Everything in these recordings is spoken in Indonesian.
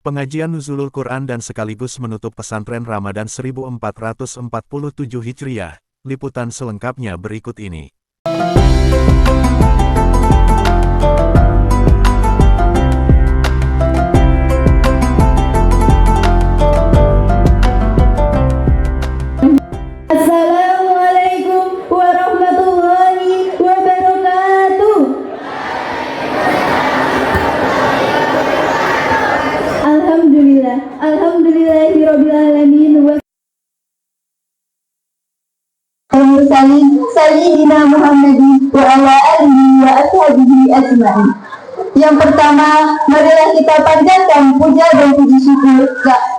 Pengajian Nuzulul Quran dan sekaligus menutup pesantren Ramadan 1447 Hijriah. Liputan selengkapnya berikut ini. Assalamualaikum warahmatullahi wabarakatuh. Alhamdulillahirobbilalamin wa Sayyidina Muhammadin wa ala alihi wa ashabihi ajma'in. Yang pertama, marilah kita panjatkan puja dan puji syukur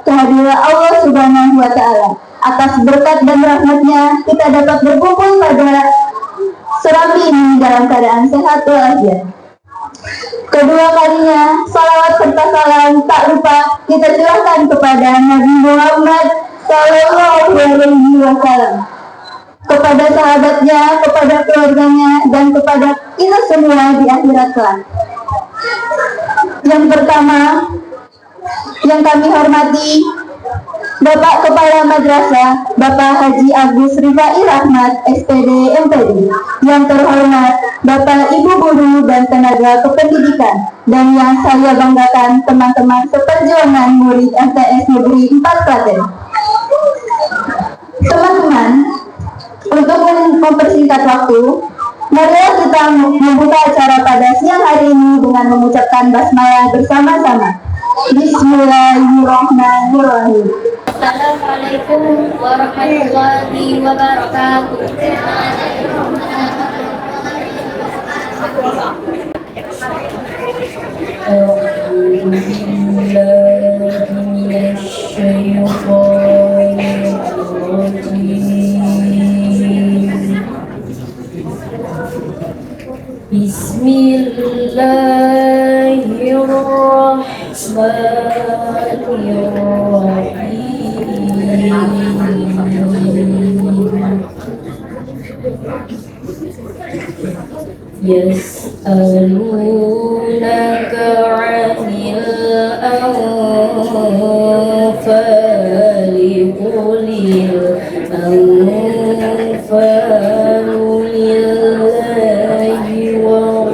kehadirat Allah Subhanahu wa Ta'ala. Atas berkat dan rahmatnya, kita dapat berkumpul pada serambi ini dalam keadaan sehat walafiat. Kedua kalinya, salawat serta salam tak lupa kita curahkan kepada Nabi Muhammad Sallallahu Alaihi Wasallam, kepada sahabatnya, kepada keluarganya, dan kepada kita semua di akhirat kelak. Yang pertama, yang kami hormati Bapak Kepala Madrasah, Bapak Haji Agus Rifai Rahmat, SPD MPD. Yang terhormat Bapak Ibu Guru dan tenaga kependidikan, dan yang saya banggakan teman-teman seperjuangan murid MTS Negeri 4 Klaten. Teman-teman, untuk mempersingkat waktu, marilah kita membuka acara pada siang hari ini dengan mengucapkan basmalah bersama-sama. Bismillahirrahmanirrahim. Assalamualaikum warahmatullahi wabarakatuh. Bismillahirrahmanirrahim. Yas'alunaka 'anil anfali qulil anfalu lillahi wa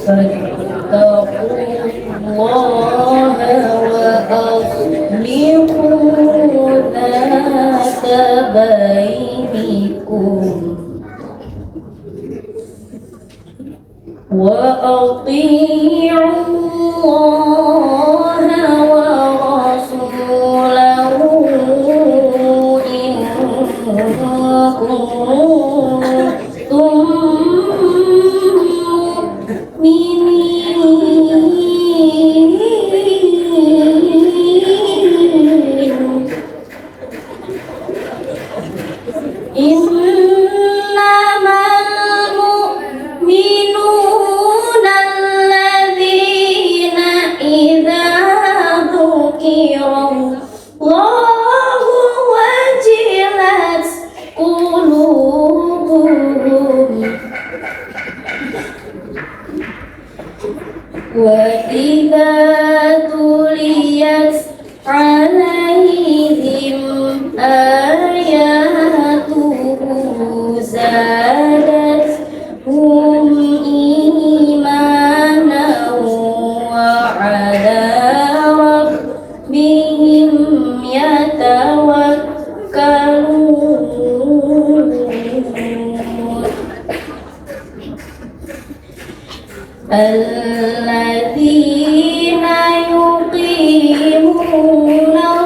fattaqullaha wa aslihu dhata bainikum wa ati'u Allaha wa rasulahu in kuntum innamal mu'minuna alladzina idza dzukirallahu wajilat qulubuhum wa idza tuliyat 'alaihim ayatuhu zadatuhum imanan wa 'ala rabbihim yatawakkalun. Alladzina yuqimuna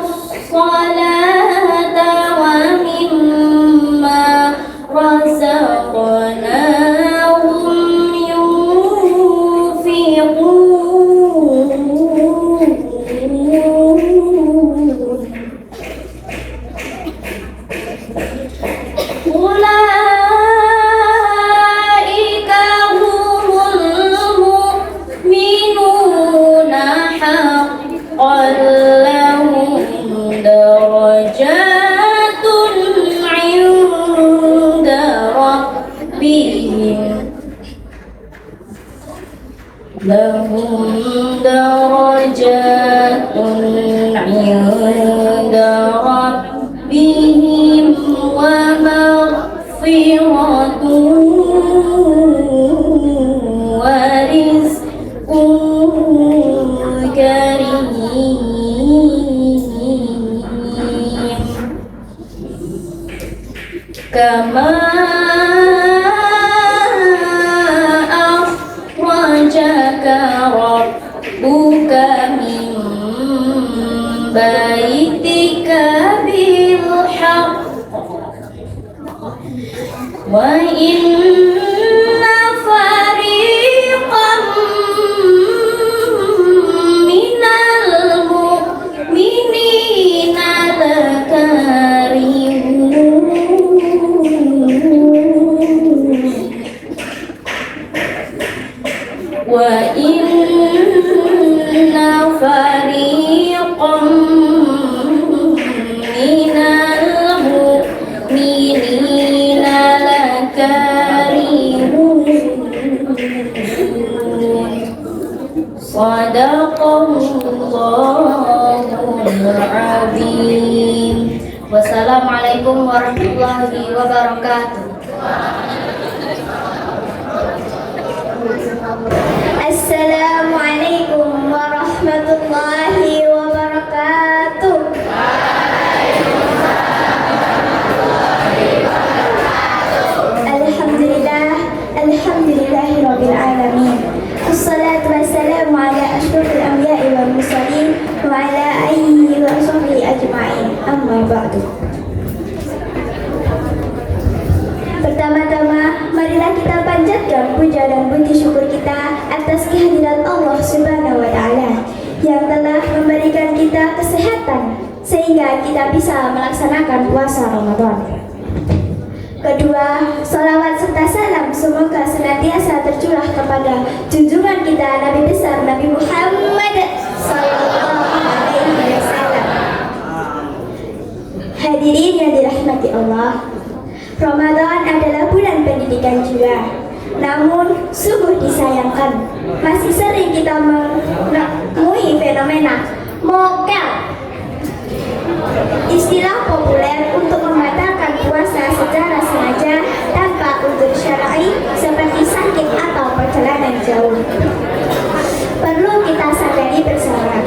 as-salata wa mimma razaqnahum yunfiqun. Ulaika humul mu'minun ربهم لهم درجات عند ربهم ومغفرة ورزق كريم كما أخرجك ربك من بيتك بالحق وإن فريقا من المؤمنين لكارهون وإن فريقا من المؤمنين لكارهون صدق الله العظيم. Wassalamualaikum warahmatullahi wabarakatuh. Assalamualaikum warahmatullahi wabarakatuh. Alhamdulillah, alhamdulillahirabbil alamin. Wassalatu wassalamu ala asyrofil anbiya'i wal mursalin wa ala alihi wa sahbihi ajma'in. Amma ba'du. Pertama-tama, marilah kita panjatkan puja dan puji syukur kita atas kehadiran Allah Subhanahu wa Ta'ala yang telah memberikan kita kesehatan sehingga kita bisa melaksanakan puasa Ramadan. Kedua, salawat serta salam semoga senantiasa tercurah kepada junjungan kita Nabi besar Nabi Muhammad sallallahu alaihi wasallam. Hadirin yang dirahmati Allah, Ramadan adalah bulan pendidikan jiwa. Namun, sungguh disayangkan, masih sering kita menemui fenomena mokel, istilah populer untuk membatalkan puasa secara sengaja tanpa uzur syar'i seperti sakit atau perjalanan jauh. Perlu kita sadari bersama,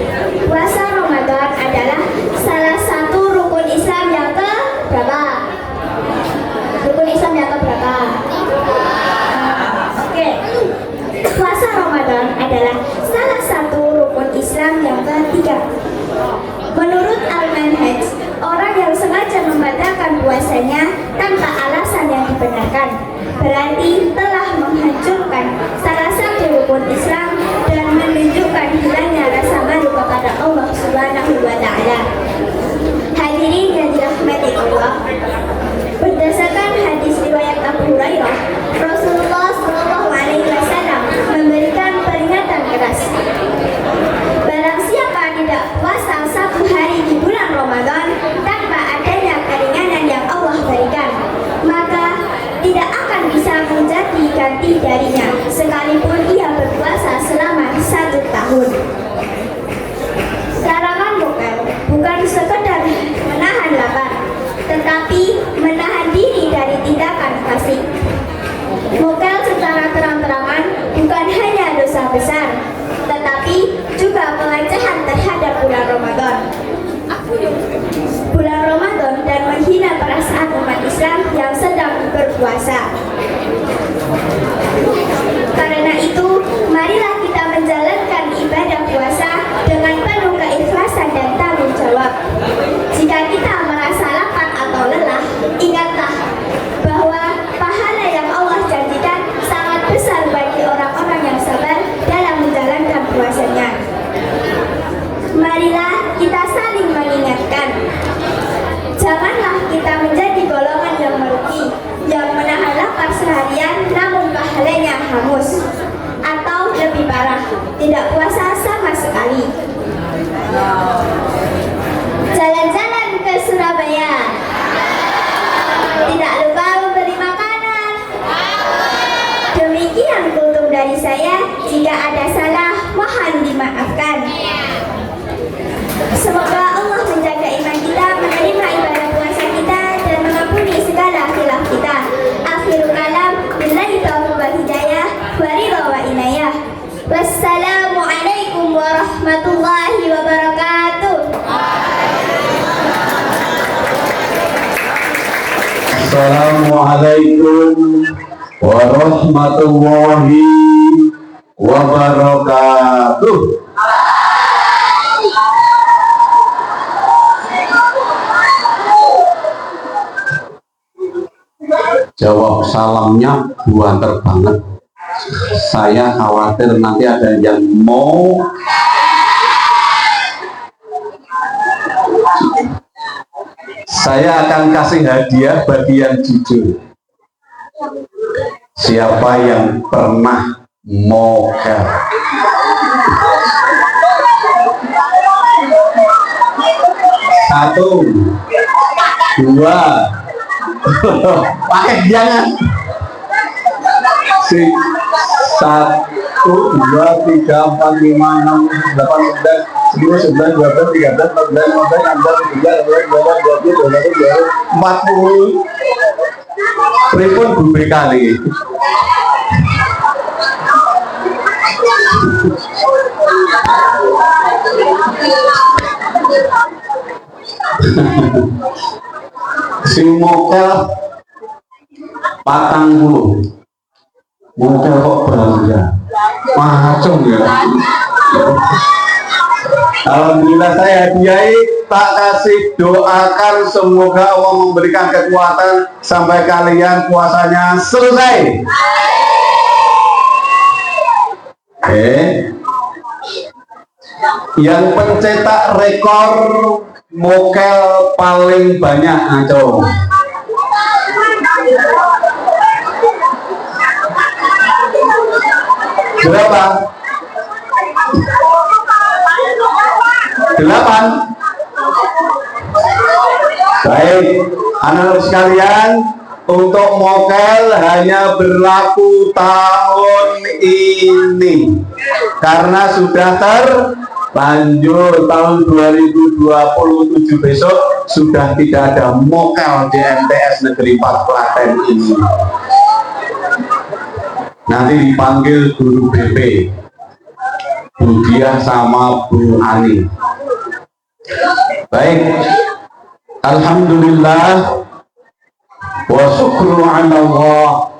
puasa Ramadan adalah salah satu rukun Islam yang keberapa? Rukun Islam yang keberapa? Oke. Puasa Ramadan adalah salah satu rukun Islam yang ketiga. Menurut Al-Manhaj, orang yang sengaja membatalkan puasanya tanpa alasan yang dibenarkan berarti telah menghancurkan salah satu rukun Islam dan menunjukkan hilangnya rasa malu kepada Allah Subhanahu wa Ta'ala. Hadirin yang dirahmati Allah, berdasarkan hadis riwayat Abu Hurairah, Rasulullah Shallallahu Alaihi Wasallam memberikan peringatan keras. Barang siapa tidak puasa satu hari di bulan Ramadan tanpa adanya keringanan yang Allah berikan, maka tidak akan bisa menjadi ganti darinya sekalipun ia berpuasa selama 1 tahun. Larangan mokel bukan sekedar menahan lapar, tetapi menahan diri dari tindakan fasik. Mokel secara terang-terangan bukan hanya dosa besar, tetapi juga pelecehan terhadap bulan Ramadan. Bulan Ramadan dan menghina perasaan umat Islam yang sedang berpuasa. Karena itu, marilah kita menjalankan ibadah puasa dengan penuh keikhlasan dan tanggung jawab. Jika kita merasa lapar atau lelah, ingatlah bahwa pahala yang Allah janjikan sangat besar bagi orang-orang yang sabar dalam menjalankan puasanya. Marilah kita saling mengingatkan. Janganlah kita menjadi golongan yang merugi, yang menahan lapar seharian namun pahalanya hangus. Atau lebih dari saya. Jika ada salah, mohon dimaafkan. Semoga Allah menjaga iman kita, menerima ibadah puasa kita, dan mengampuni segala khilaf kita. Akhirul kalam, billahi taufiq wal hidayah, wa ridha wa inayah. Wassalamualaikum warahmatullahi wabarakatuh. Assalamualaikum warahmatullahi wabarakatuh. Jawab salamnya buanter banget. Saya khawatir nanti ada yang mau saya akan kasih hadiah bagi yang jujur. Siapa yang pernah mokel? Satu, dua, pakai jangan. Satu, dua, tiga, empat, lima, enam, delapan, sembilan, 10, 11, 12, 13, 14, 15, 16, 17, 18, 19, 20, 40. Pripun bumi kali. Sing mokel 40. Mokel kok bangga. Macam ya. Alhamdulillah saya hadiahi, tak kasih, doakan semoga Allah memberikan kekuatan sampai kalian puasanya selesai. Yang pencetak rekor mokel paling banyak, coba. Berapa? 8. Baik, anak-anak sekalian, untuk mokel hanya berlaku tahun ini karena sudah terlanjur. Tahun 2027 besok sudah tidak ada mokel di MTS Negeri 4 Klaten ini. Nanti dipanggil guru BP, Bu Diah sama Bu Ani. Baik, alhamdulillah wa syukru ala Allah,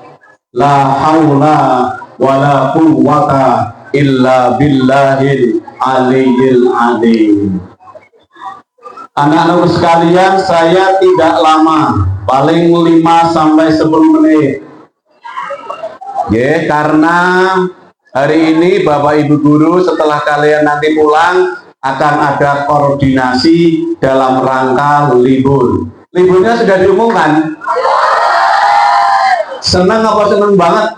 la haula wa la quwwata illa billahil aliyil azim. Anak-anak sekalian, saya tidak lama, paling 5 sampai 10 menit. Ya, karena hari ini Bapak Ibu Guru setelah kalian nanti pulang akan ada koordinasi dalam rangka libur. Liburnya sudah diumumkan? Senang apa senang banget?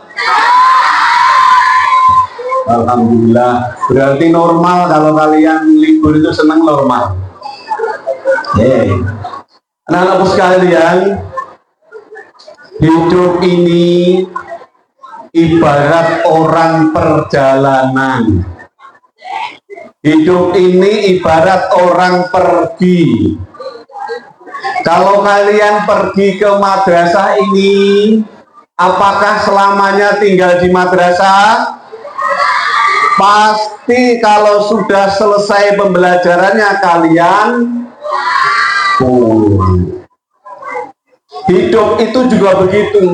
Alhamdulillah, berarti normal kalau kalian libur itu senang normal. Anak-anak sekalian, hidup ini ibarat orang perjalanan. Hidup ini ibarat orang pergi. Kalau kalian pergi ke madrasah ini, apakah selamanya tinggal di madrasah? Pasti kalau sudah selesai pembelajarannya kalian pulang. Hidup itu juga begitu.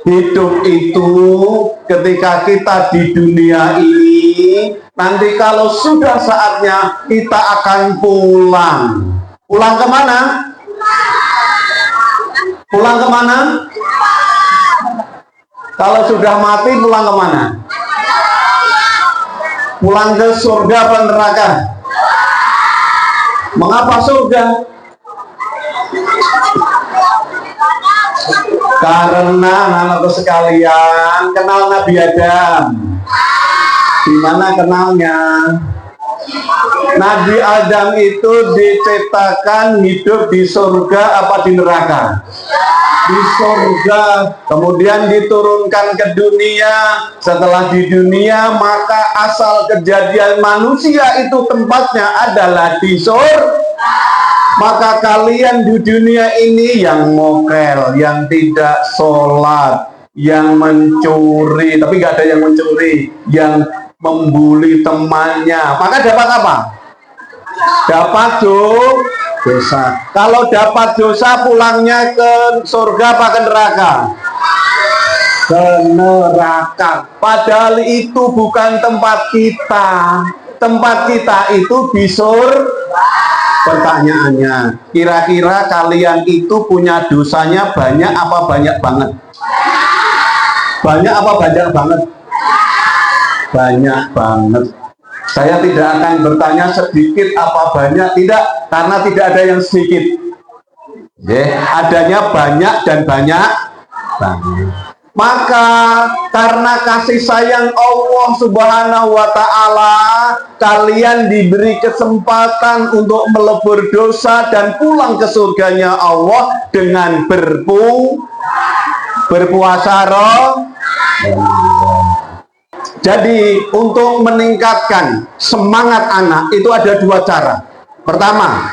Hidup itu ketika kita di dunia ini, nanti kalau sudah saatnya kita akan pulang. Pulang kemana? Pulang kemana? Kalau sudah mati pulang kemana? Pulang ke surga apa neraka? Mengapa surga? Karena anak-anakku sekalian kenal Nabi Adam. Di mana kenalnya? Nabi Adam itu diciptakan hidup di surga apa di neraka? Di surga. Kemudian diturunkan ke dunia. Setelah di dunia, maka asal kejadian manusia itu tempatnya adalah di surga. Maka kalian di dunia ini yang mokel, yang tidak sholat, yang mencuri, tapi nggak ada yang mencuri, yang membuli temannya, maka dapat apa? Dapat dosa. Kalau dapat dosa, pulangnya ke surga apa ke neraka? Ke neraka. Padahal itu bukan tempat kita. Tempat kita itu di surga. Pertanyaannya, kira-kira kalian itu punya dosanya banyak apa banyak banget? Banyak apa banyak banget? Banyak banget. Saya tidak akan bertanya sedikit apa banyak, tidak, karena tidak ada yang sedikit. Adanya banyak dan banyak banget. Maka karena kasih sayang Allah Subhanahu wa Ta'ala, kalian diberi kesempatan untuk melebur dosa dan pulang ke surganya Allah dengan berpuasa roh. Jadi untuk meningkatkan semangat anak itu ada dua cara. Pertama,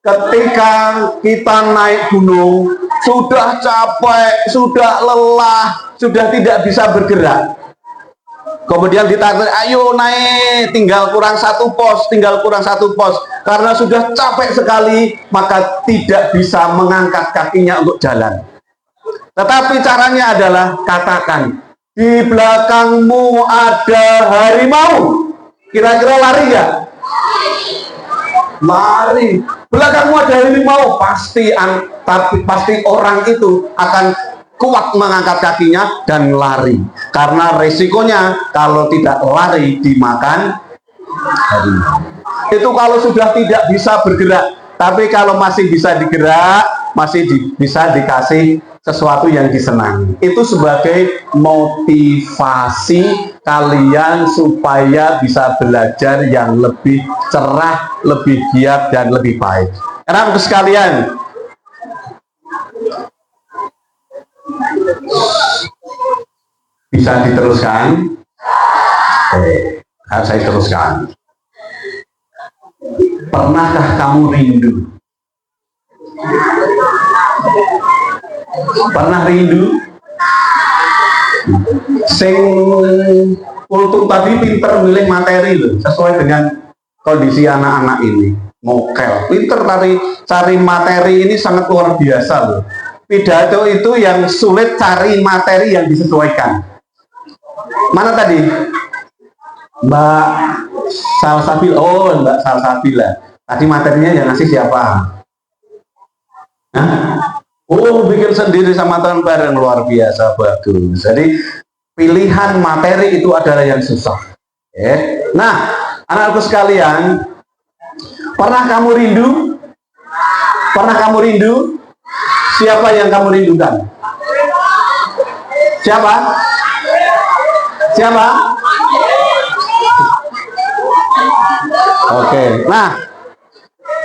ketika kita naik gunung, sudah capek, sudah lelah, sudah tidak bisa bergerak. Kemudian ditarik, ayo naik, tinggal kurang satu pos. Karena sudah capek sekali, maka tidak bisa mengangkat kakinya untuk jalan. Tetapi caranya adalah katakan, di belakangmu ada harimau. Kira-kira lari nggak? Lari. Belakangmu ada harimau, pasti orang itu akan kuat mengangkat kakinya dan lari. Karena resikonya kalau tidak lari dimakan harimau. Itu kalau sudah tidak bisa bergerak. Tapi kalau masih bisa digerak, bisa dikasih sesuatu yang disenangi. Itu sebagai motivasi kalian supaya bisa belajar yang lebih cerah, lebih giat, dan lebih baik. Anak-anak sekalian, bisa diteruskan? Saya teruskan. Pernahkah kamu rindu? Pernah rindu? Sing kultum tadi pinter milih materi loh, sesuai dengan kondisi anak-anak ini. Mokel, pinter cari materi ini sangat luar biasa loh. Pidato itu yang sulit cari materi yang disesuaikan. Mana tadi? Mbak Salsabila. Oh, Mbak Salsabila. Tadi materinya yang ngasih siapa? Oh, bikin sendiri sama teman bareng, luar biasa, bagus. Jadi pilihan materi itu adalah yang susah. Nah, anak-anakku sekalian, pernah kamu rindu? Pernah kamu rindu? Siapa yang kamu rindukan? Siapa? Siapa? Oke. Nah,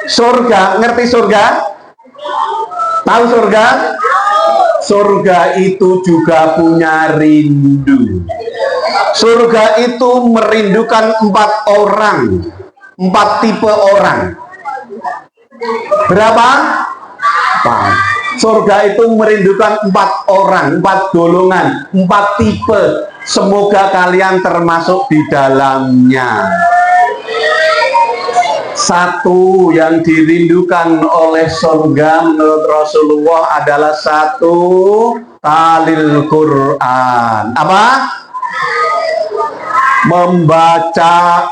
surga, ngerti surga? Tahu surga? Surga itu juga punya rindu. Surga itu merindukan 4 orang, 4 tipe orang. Berapa? 4. Surga itu merindukan 4 orang, 4 golongan, 4 tipe. Semoga kalian termasuk di dalamnya. 1 yang dirindukan oleh surga menurut Rasulullah adalah 1 talil Quran. Apa? Membaca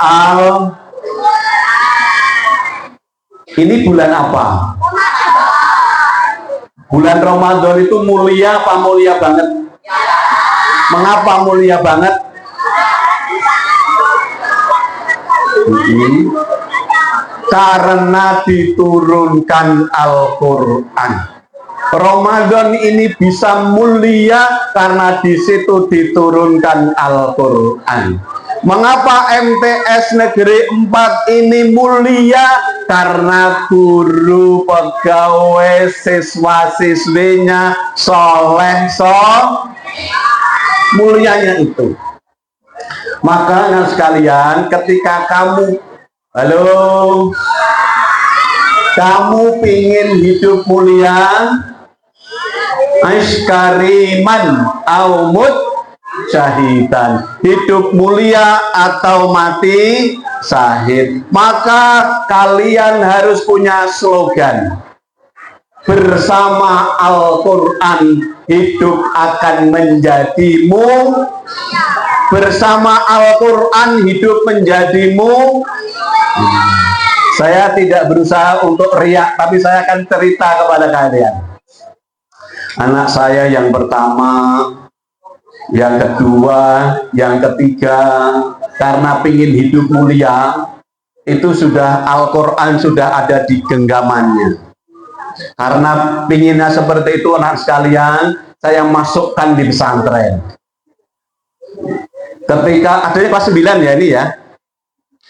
Ini bulan apa? Bulan Ramadan itu mulia apa mulia banget? Mengapa mulia banget? Karena diturunkan Al-Quran. Ramadan ini bisa mulia karena di situ diturunkan Al-Quran. Mengapa MTS Negeri 4 ini mulia? Karena guru, pegawai, siswa-siswinya soleh, mulianya itu. Maka anak sekalian, ketika kamu pingin hidup mulia, aiskariman aumut syahidan, hidup mulia atau mati syahid, maka kalian harus punya slogan, bersama Al-Quran hidup akan menjadimu, bersama Al-Quran hidup menjadimu. Saya tidak berusaha untuk riak, tapi saya akan cerita kepada kalian. Anak saya yang pertama, yang kedua, yang ketiga, karena pingin hidup mulia, itu sudah Al-Quran sudah ada di genggamannya. Karena pinginnya seperti itu anak sekalian, saya masukkan di pesantren. Ketika adanya kelas 9 ya ini ya.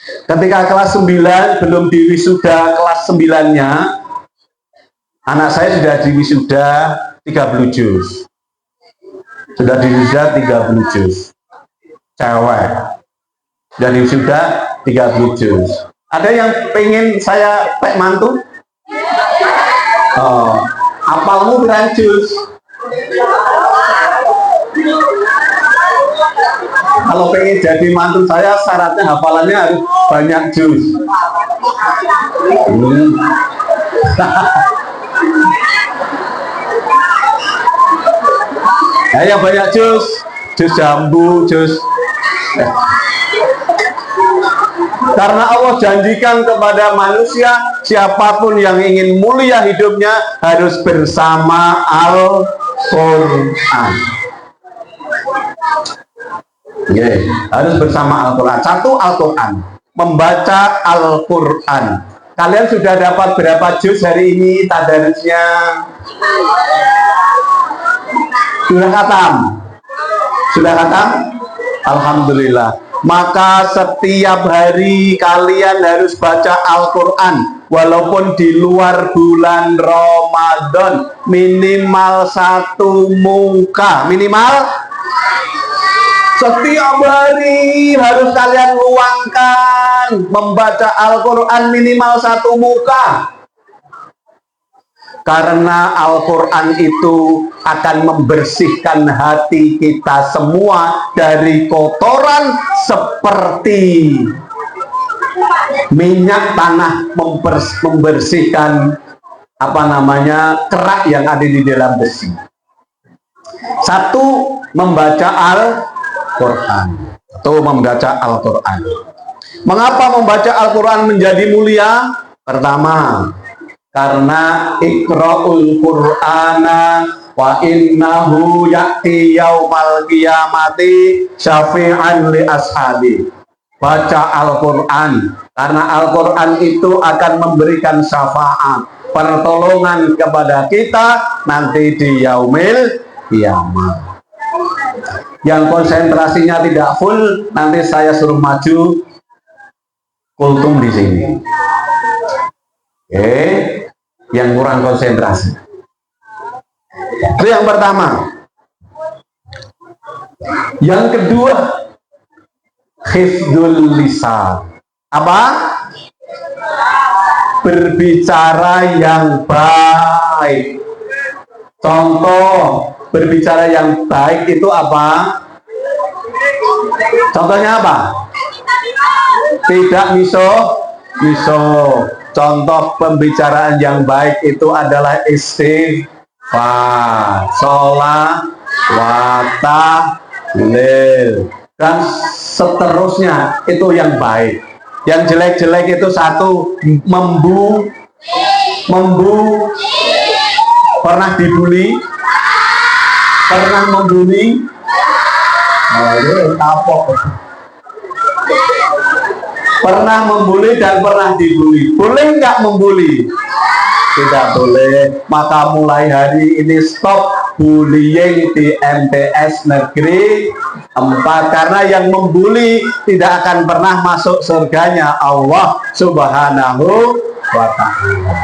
Ketika kelas 9 belum diwisuda kelas 9-nya, anak saya sudah diwisuda 30 juz. Sudah diwisuda 30 juz. Cewek. Sudah diwisuda 30 juz. Ada yang pengen saya pek mantu? Oh, apalmu berapa juz? Kalau pengen jadi mantu saya, syaratnya hafalannya harus banyak juz. Nah, yang banyak juz jambu, juz. Karena Allah janjikan kepada manusia, siapapun yang ingin mulia hidupnya harus bersama Al-Quran. Harus bersama Al-Quran. Satu, Al-Quran, membaca Al-Quran. Kalian sudah dapat berapa juz hari ini tadarusnya? Sudah khatam? Sudah khatam? Alhamdulillah. Maka setiap hari kalian harus baca Al-Quran, walaupun di luar bulan Ramadan, minimal 1 muka, minimal. Setiap hari harus kalian luangkan membaca Al-Quran minimal 1 muka. Karena Al-Quran itu akan membersihkan hati kita semua dari kotoran seperti minyak tanah membersihkan kerak yang ada di dalam besi. Satu, membaca Al-Quran. Membaca Al-Quran. Mengapa membaca Al-Quran menjadi mulia? Pertama, karena iqra'ul Qur'ana wa innahu ya'ti yaumal qiyamati syafi'an li ashabi. Baca Al-Quran, karena Al-Quran itu akan memberikan syafaat, pertolongan kepada kita nanti di yaumil qiyamah. Yang konsentrasinya tidak full, nanti saya suruh maju kultum di sini. Yang kurang konsentrasi. Itu yang pertama. Yang kedua, hifdzul lisan. Apa? Berbicara yang baik. Contoh berbicara yang baik itu apa? Contohnya apa? Tidak miso. Contoh pembicaraan yang baik itu adalah istighfar, sholat, tahlil, dan seterusnya. Itu yang baik. Yang jelek-jelek itu satu, membu. Pernah dibully? Pernah membuli? Kapok. Pernah membuli dan pernah dibully. Boleh nggak membuli? Tidak boleh. Maka mulai hari ini stop bullying di MTS Negeri 4, karena yang membuli tidak akan pernah masuk surganya Allah Subhanahu wa Ta'ala.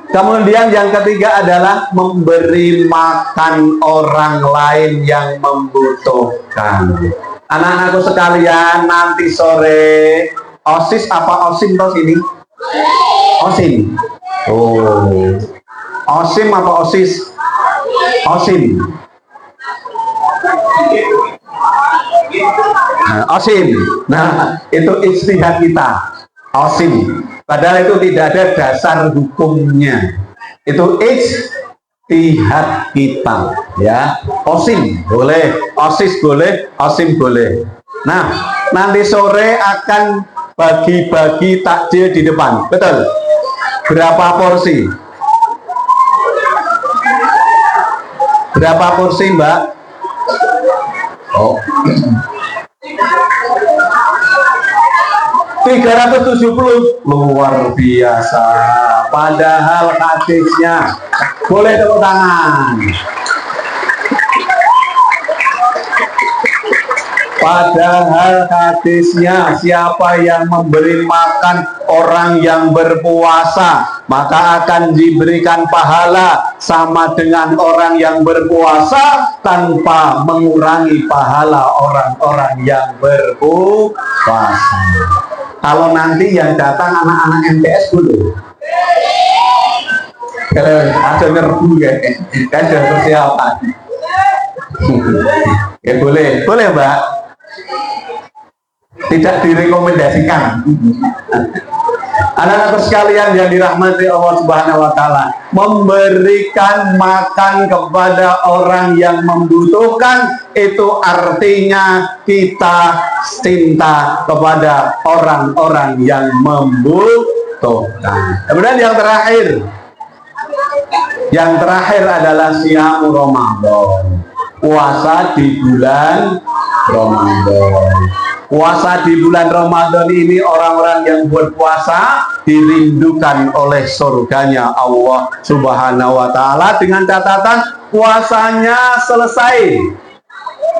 Kemudian yang ketiga adalah memberi makan orang lain yang membutuhkan. Anak-anakku sekalian, nanti sore OSIS apa OSIM toh ini? OSIM. Oh. OSIM apa OSIS? OSIM. Nah, OSIM. Nah, itu ijtihad kita. OSIM. Padahal itu tidak ada dasar hukumnya. Itu ijtihad kita, ya. OSIM boleh, OSIS boleh, OSIM boleh. Nah, nanti sore akan bagi-bagi takjil di depan. Betul? Berapa porsi? Berapa porsi, Mbak? Oh. 370, luar biasa. Padahal hadisnya, boleh tepuk tangan. Padahal hadisnya, siapa yang memberi makan orang yang berpuasa, maka akan diberikan pahala sama dengan orang yang berpuasa tanpa mengurangi pahala orang-orang yang berpuasa. Kalau nanti yang datang anak-anak MTS dulu, kalau ada nyerbu ya, kan sudah persiapan. Ya boleh, boleh Mbak. Tidak direkomendasikan. Anak-anak sekalian yang dirahmati Allah Subhanahu wa Ta'ala, memberikan makan kepada orang yang membutuhkan itu artinya kita cinta kepada orang-orang yang membutuhkan. Kemudian yang terakhir adalah siam Ramadan, puasa di bulan Ramadan. Puasa di bulan Ramadan ini, orang-orang yang berpuasa dirindukan oleh surganya Allah Subhanahu wa Ta'ala, dengan catatan puasanya selesai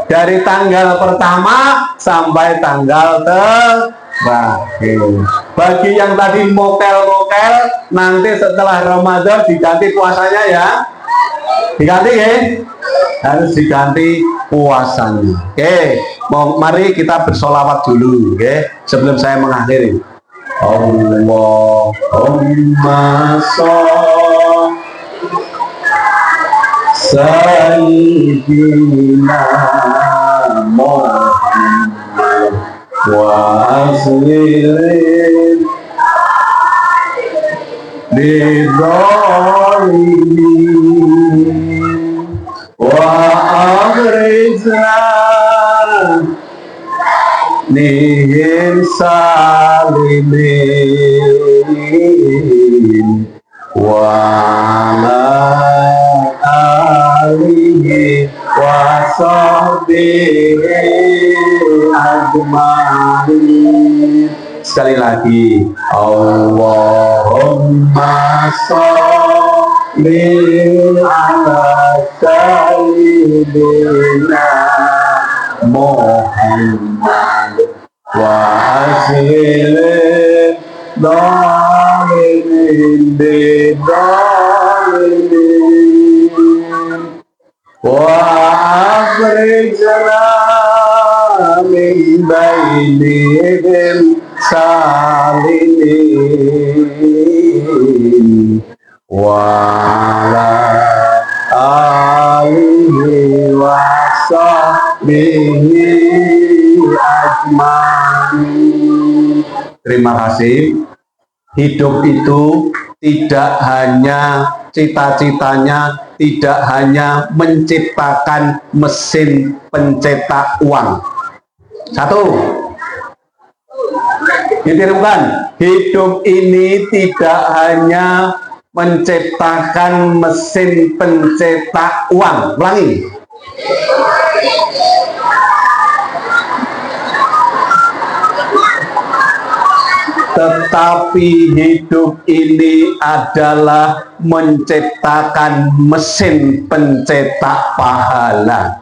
dari tanggal pertama sampai tanggal terakhir. Bagi yang tadi mokel-mokel, nanti setelah Ramadan diganti puasanya ya. Diganti ya, harus diganti puasanya. Oke, mari kita bersolawat dulu, oke, sebelum saya mengakhiri. Allahumma sholli sayyidina Muhammad wa aslirin lidhalimin wa akhrijna nihim salimin wa ala alihi wa sahbihi ajma'in. Sekali lagi, Allahumma sholli ala sayyidina Muhammad wa aslih dhalimin bidhalimin wa akhrijna min bainihim salimin wa ala alihi wa sahbihi ajma'in. Terima kasih. Hidup itu tidak hanya cita-citanya, tidak hanya menciptakan mesin pencetak uang. Satu, ditirukan, hidup ini tidak hanya menciptakan mesin pencetak uang. Ulangi. tetapi hidup ini adalah menciptakan mesin pencetak pahala.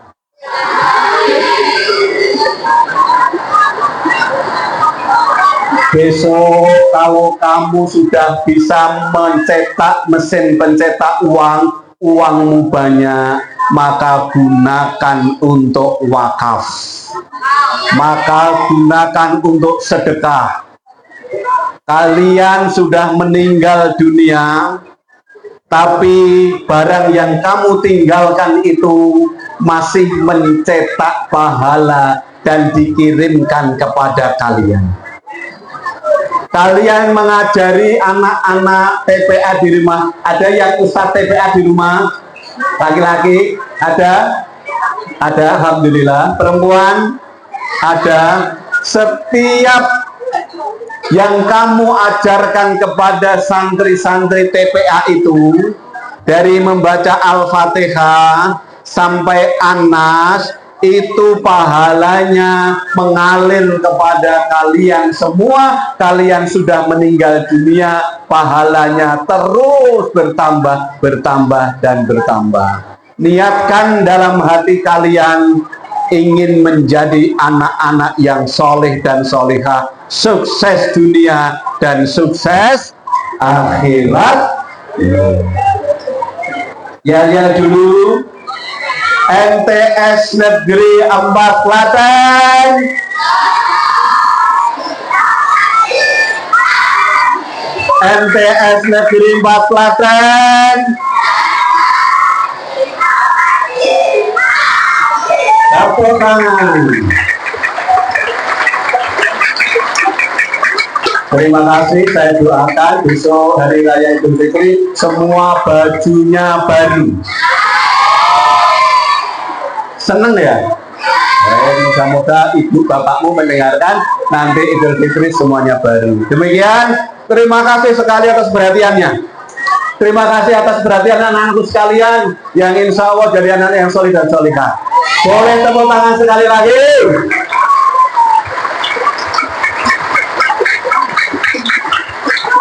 Besok kalau kamu sudah bisa mencetak mesin pencetak uang, uangmu banyak, maka gunakan untuk wakaf, maka gunakan untuk sedekah. Kalian sudah meninggal dunia, tapi barang yang kamu tinggalkan itu masih mencetak pahala dan dikirimkan kepada kalian. Kalian mengajari anak-anak TPA di rumah. Ada yang ustadz TPA di rumah? Laki-laki? Ada? Ada, alhamdulillah. Perempuan? Ada. Setiap yang kamu ajarkan kepada santri-santri TPA itu, dari membaca Al-Fatihah sampai An-Nas, itu pahalanya mengalir kepada kalian semua. Kalian sudah meninggal dunia, pahalanya terus bertambah, bertambah, dan bertambah. Niatkan dalam hati kalian ingin menjadi anak-anak yang soleh dan solehah, sukses dunia dan sukses akhirat. Ya dulu. MTS Negeri 4 Klaten. MTS Negeri 4 Klaten. Tepuk tangan. Terima kasih, saya doakan besok hari raya Idul Fitri semua bajunya baru. Seneng ya? Moga-moga ibu bapakmu mendengarkan, nanti Idul Fitri semuanya baru. Demikian, terima kasih sekali atas perhatiannya. Terima kasih atas perhatian anak-anakku sekalian yang insya Allah jadi anak yang soleh dan solehah. Boleh tepuk tangan sekali lagi.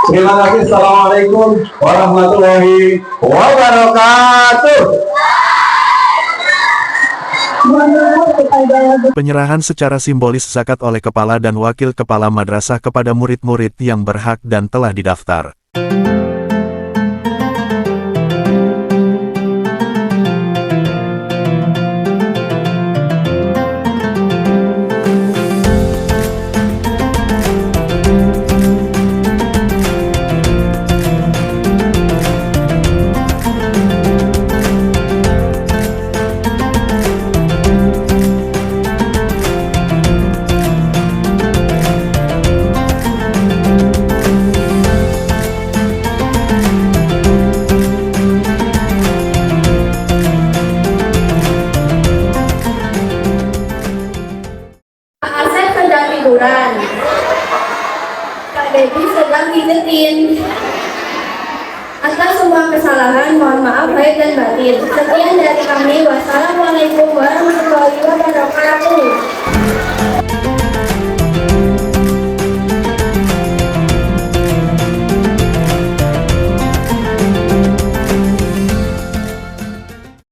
Terima kasih. Assalamualaikum warahmatullahi wabarakatuh. Penyerahan secara simbolis zakat oleh kepala dan wakil kepala madrasah kepada murid-murid yang berhak dan telah didaftar. Kak Debbie sedang diingetin. Atas semua kesalahan, mohon maaf lahir dan batin. Sekian dari kami.